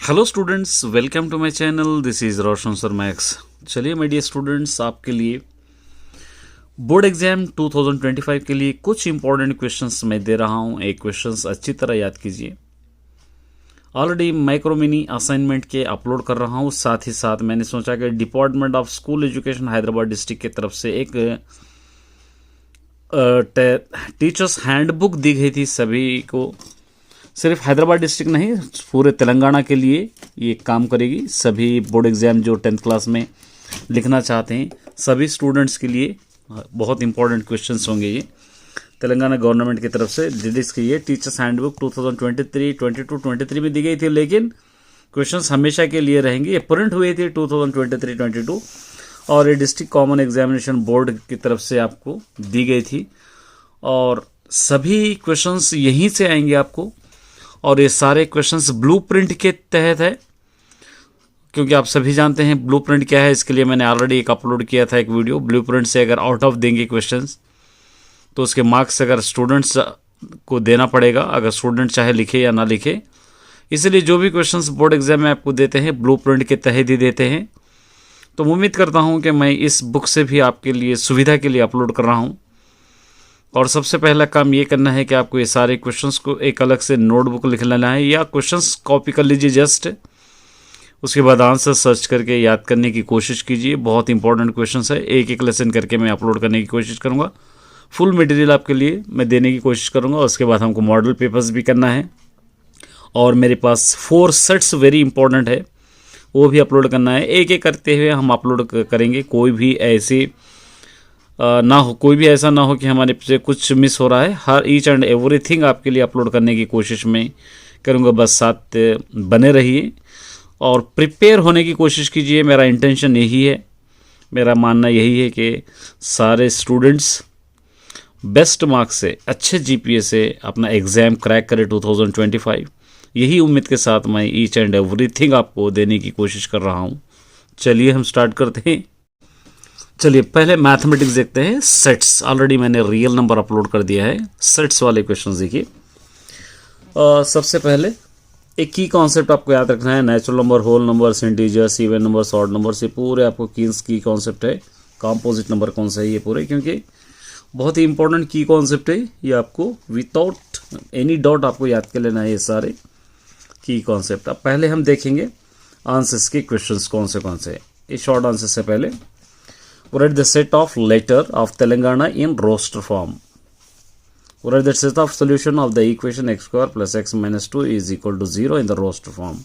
Hello students, welcome to my channel. This is Roshan sir max. चलिए my dear students, आपके लिए board exam 2025 के लिए कुछ इंपॉर्टेंट क्वेश्चंस मैं दे रहा हूं। एक क्वेश्चंस अच्छी तरह याद कीजिए। ऑलरेडी माइक्रो मिनी असाइनमेंट के अपलोड कर रहा हूं। साथ ही साथ मैंने सोचा कि department of school education Hyderabad district की तरफ से एक टीचर्स हैंडबुक दी गई थी सभी को। सिर्फ हैदराबाद डिस्ट्रिक्ट नहीं, पूरे तेलंगाना के लिए ये काम करेगी। सभी बोर्ड एग्जाम जो 10th क्लास में लिखना चाहते हैं सभी स्टूडेंट्स के लिए बहुत इंपॉर्टेंट क्वेश्चंस होंगे। ये तेलंगाना गवर्नमेंट की तरफ से रिलीज की ये टीचर्स हैंडबुक 2023, 22, 23 में दी गई थी, लेकिन क्वेश्चंस हमेशा के लिए रहेंगे। ये प्रिंट हुए थे 2023, 22 और ये डिस्ट्रिक्ट कॉमन एग्जामिनेशन बोर्ड की तरफ से आपको दी गई थी और सभी क्वेश्चंस यहीं से आएंगे आपको। और ये सारे क्वेश्चंस ब्लूप्रिंट के तहत है, क्योंकि आप सभी जानते हैं ब्लूप्रिंट क्या है। इसके लिए मैंने ऑलरेडी एक अपलोड किया था एक वीडियो। ब्लूप्रिंट से अगर आउट ऑफ देंगे क्वेश्चंस तो उसके मार्क्स अगर स्टूडेंट्स को देना पड़ेगा, अगर स्टूडेंट चाहे लिखे या ना लिखे। इसलिए जो भी क्वेश्चंस बोर्ड एग्जाम में आपको देते हैं ब्लूप्रिंट के तहत ही देते हैं। तो उम्मीद करता हूँ कि मैं इस बुक से भी आपके लिए सुविधा के लिए अपलोड कर रहा हूँ। और सबसे पहला काम ये करना है कि आपको ये सारे क्वेश्चंस को एक अलग से नोटबुक लिख लेना है या क्वेश्चंस कॉपी कर लीजिए जस्ट। उसके बाद आंसर सर्च करके याद करने की कोशिश कीजिए। बहुत इंपॉर्टेंट क्वेश्चंस है, एक एक लेसन करके मैं अपलोड करने की कोशिश करूँगा। फुल मटेरियल आपके लिए मैं देने की कोशिश करूँगा। उसके बाद हमको मॉडल पेपर्स भी करना है और मेरे पास 4 सेट्स वेरी इंपॉर्टेंट है, वो भी अपलोड करना है। एक एक करते हुए हम अपलोड करेंगे। कोई भी ऐसी ना हो, कोई भी ऐसा ना हो कि हमारे से कुछ मिस हो रहा है। हर ईच एंड एवरीथिंग आपके लिए अपलोड करने की कोशिश में करूँगा। बस साथ बने रहिए और प्रिपेयर होने की कोशिश कीजिए। मेरा इंटेंशन यही है, मेरा मानना यही है कि सारे स्टूडेंट्स बेस्ट मार्क्स से, अच्छे जीपीए से अपना एग्ज़ाम क्रैक करें 2025। यही उम्मीद के साथ मैं ईच एंड एवरीथिंग आपको देने की कोशिश कर रहा हूँ। चलिए हम स्टार्ट करते हैं। चलिए पहले मैथमेटिक्स देखते हैं। सेट्स ऑलरेडी मैंने रियल नंबर अपलोड कर दिया है। सेट्स वाले क्वेश्चन देखिए। सबसे पहले एक की कॉन्सेप्ट आपको याद रखना है। Natural number, whole number, integers, even number, odd number से पूरे आपको की कॉन्सेप्ट है। कंपोजिट नंबर कौन सा है ये पूरे, क्योंकि बहुत ही इंपॉर्टेंट की कॉन्सेप्ट है ये। आपको विदाउट एनी डाउट आपको याद कर लेना है ये सारे की कॉन्सेप्ट। अब पहले हम देखेंगे आंसर्स के क्वेश्चंस कौन से हैं। इस शॉर्ट आंसर से पहले write the set of letter of Telangana in roster form. Write the set of solution of the equation x square plus x minus 2 is equal to 0 in the roster form.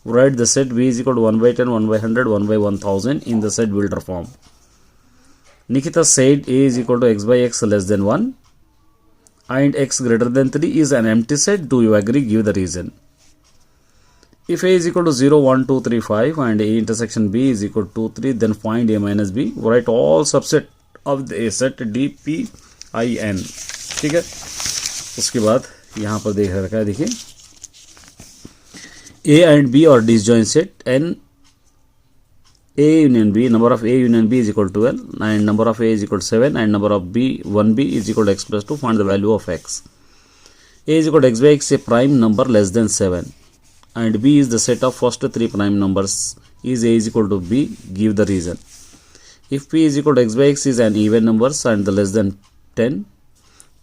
Write the set b is equal to 1 by 10, 1 by 100, 1 by 1000 in the set builder form. Nikita said a is equal to x by x less than 1 and x greater than 3 is an empty set. Do you agree? Give the reason. If a is equal to 0, 1, 2, 3, 5 and a intersection b is equal to 2, 3, then find a minus b. Write all subset of the a set d, p, I, n. ठीक है। उसके बाद यहाँ पर देख रखा है, देखिए a and b और disjoint set n a union b, number of a union b is equal to 12 and number of a is equal to 7 and number of b 1b is equal to x plus 2. Find the value of x. A is equal to x by x, a prime number less than 7 and b is the set of first 3 prime numbers. Is a is equal to b? Give the reason. If p is equal to x by x is an even numbers and the less than 10,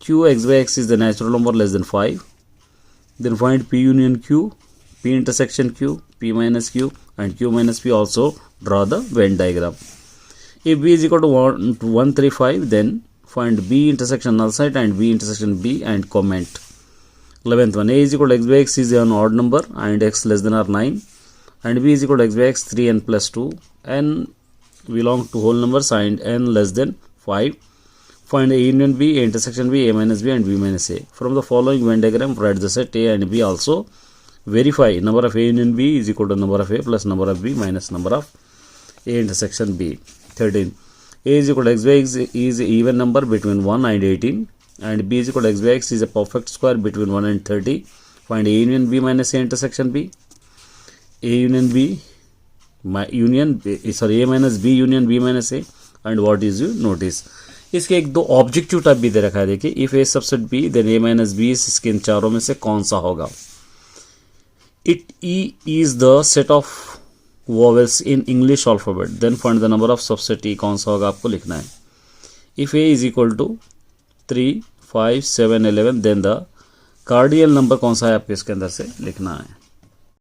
q x by x is the natural number less than 5, then find p union q, p intersection q, p minus q and q minus p. Also draw the Venn diagram. If b is equal to 135, then find b intersection null site and b intersection b and comment. 11th one, a is equal to x by x is an odd number and x less than or 9 and b is equal to x by x 3n plus 2, n belong to whole numbers and n less than 5. Find a union b, a intersection b, a minus b and b minus a. From the following Venn diagram, write the set a and b. Also verify number of a union b is equal to number of a plus number of b minus number of a intersection b. 13, a is equal to x by x is an even number between 1 and 18 and b is equal to x by x is a perfect square between 1 and 30. Find a union b minus a intersection b. A union b a minus b union b minus a and what is you notice. इसके एक दो objective type भी दे रखा है। देखिए if A subset B then A minus B, इसके इन चारों में से कौन सा होगा। If E is the set of vowels in English alphabet, then find the number of subset E, कौन सा होगा आपको लिखना है। If A is equal to 3, 5, 7, 11, then the cardinal number कौन सा है आपके इसके अंदर से लिखना है।